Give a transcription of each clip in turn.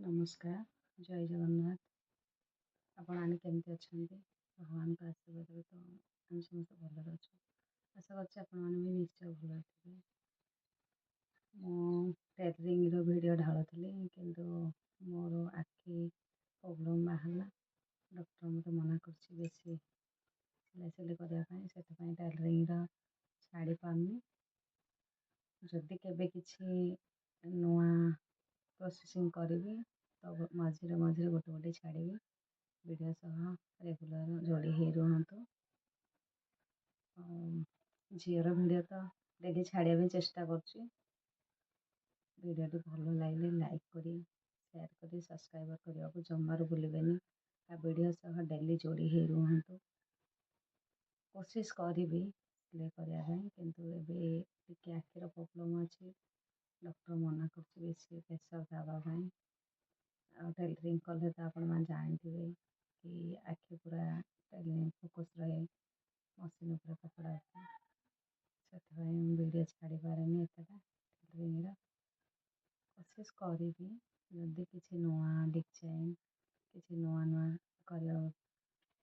ନମସ୍କାର, ଜୟ ଜଗନ୍ନାଥ। ଆପଣମାନେ କେମିତି ଅଛନ୍ତି? ଭଗବାନଙ୍କ ଆଶୀର୍ବାଦରେ ତ ଆମେ ସମସ୍ତେ ଭଲରେ ଅଛୁ। ଆଶା କରୁଛି ଆପଣମାନେ ବି ନିଶ୍ଚୟ ଭଲରେ ଥିବେ। ମୁଁ ଟେଲରିଂର ଭିଡ଼ିଓ ଢାଳୁଥିଲି, କିନ୍ତୁ ମୋର ଆଖି ପ୍ରୋବ୍ଲେମ୍ ବାହାରିଲା। ଡକ୍ଟର ମୋତେ ମନା କରୁଛି ବେଶୀ ସିଲେଇ କରିବା ପାଇଁ, ସେଥିପାଇଁ ଟେଲରିଂର ଛାଡ଼ି ପାରୁନି। ଯଦି କେବେ କିଛି ନୂଆ ପ୍ରୋସେସିଂ କରିବି ତ ମଝିରେ ମଝିରେ ଗୋଟେ ଛାଡ଼ିବି। ଭିଡ଼ିଓ ସହ ରେଗୁଲାର ଯୋଡ଼ି ହେଇ ରୁହନ୍ତୁ। ଝିଅର ଭିଡ଼ିଓ ତ ଡେଲି ଛାଡ଼ିବା ପାଇଁ ଚେଷ୍ଟା କରୁଛି। ଭିଡ଼ିଓଟି ଭଲ ଲାଗିଲେ ଲାଇକ୍ କରି, ସେୟାର କରି, ସବସ୍କ୍ରାଇବ୍ କରିବାକୁ ଜମାରୁ ଭୁଲିବେନି। ତା ଭିଡ଼ିଓ ସହ ଡେଲି ଯୋଡ଼ି ହେଇ ରୁହନ୍ତୁ। କୋସିସ୍ କରିବି ସିଲେଇ କରିବା ପାଇଁ, କିନ୍ତୁ ଏବେ ଟିକେ ଆଖିର ପ୍ରୋବ୍ଲେମ୍ ଅଛି। ଡକ୍ଟର ମନା କରୁଛି ବେଶୀ ପ୍ରେସର୍ ଦେବା ପାଇଁ। ଆଉ ଟେଲରିଂ କଲେ ତ ଆପଣମାନେ ଜାଣିଥିବେ କି ଆଖି ପୁରା ଫୋକସ୍ ରହେ ମେସିନ୍ ଉପରେ କପଡ଼ା ଉପରେ। ସେଥିପାଇଁ ମୁଁ ଭିଡ଼ିଓ ଛାଡ଼ିପାରେନି ଏତେଟା ଟେଲରିଂର। କୋସିସ୍ କରିବି, ଯଦି କିଛି ନୂଆ ଡିଜାଇନ୍ କିଛି ନୂଆ କରିବାକୁ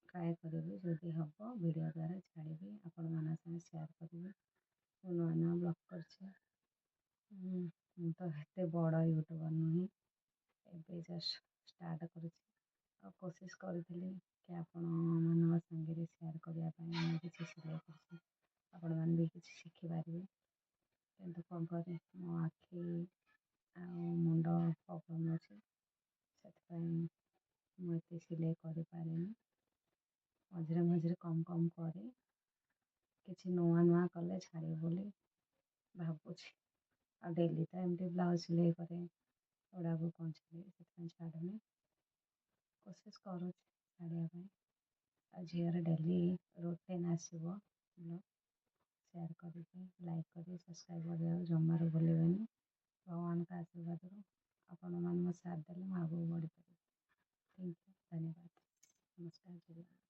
ଟ୍ରାଏ କରିବି। ଯଦି ହେବ ଭିଡ଼ିଓ ଦ୍ୱାରା ଛାଡ଼ିବି, ଆପଣମାନଙ୍କ ସାଙ୍ଗେ ସେୟାର କରିବି। ମୁଁ ନୂଆ ବ୍ଲଗ୍ କରିଛି। ମୁଁ ତ ଏତେ ବଡ଼ ୟୁଟ୍ୟୁବର୍ ନୁହେଁ, ଏବେ ଜଷ୍ଟ ଷ୍ଟାର୍ଟ କରୁଛି। ଆଉ କୋସିସ୍ କରିଥିଲି କି ଆପଣମାନଙ୍କ ସାଙ୍ଗରେ ସେୟାର କରିବା ପାଇଁ। ମୁଁ କିଛି ସିଲେଇ କରୁଛି, ଆପଣମାନେ ବି କିଛି ଶିଖିପାରିବେ। କିନ୍ତୁ କ'ଣ କରିବି, ମୋ ଆଖି ଆଉ ମୁଣ୍ଡ ପ୍ରୋବ୍ଲେମ୍ ଅଛି, ସେଥିପାଇଁ ମୁଁ ଏତେ ସିଲେଇ କରିପାରେନି। ମଝିରେ ମଝିରେ କମ୍ କରେ। କିଛି ନୂଆ କଲେ ଛାଡ଼ିବି ବୋଲି ଭାବୁଛି। ଆଉ ଡେଲି ତ ଏମିତି ବ୍ଲାଉଜ୍ ସିଲେଇ କରେ, ଗୁଡ଼ାକୁ ପହଞ୍ଚିଲି, ସେଥିପାଇଁ ଛାଡ଼ୁନି। କୋସିସ୍ କରୁଛି ଛାଡ଼ିବା ପାଇଁ। ଆଉ ଝିଅର ଡେଲି ରୁଟିନ୍ ଆସିବ, ସେୟାର କରିକି, ଲାଇକ୍ କରି, ସବସ୍କ୍ରାଇବ୍ କରିବାକୁ ଜମାରୁ ଭୁଲିବେନି। ଭଗବାନଙ୍କ ଆଶୀର୍ବାଦରୁ ଆପଣମାନେ ମୋ ସାଥ୍ ଦେଲେ ମୁଁ ଆଗକୁ ବଢ଼ିପାରିବି। ଥ୍ୟାଙ୍କ ୟୁ, ଧନ୍ୟବାଦ, ନମସ୍କାର।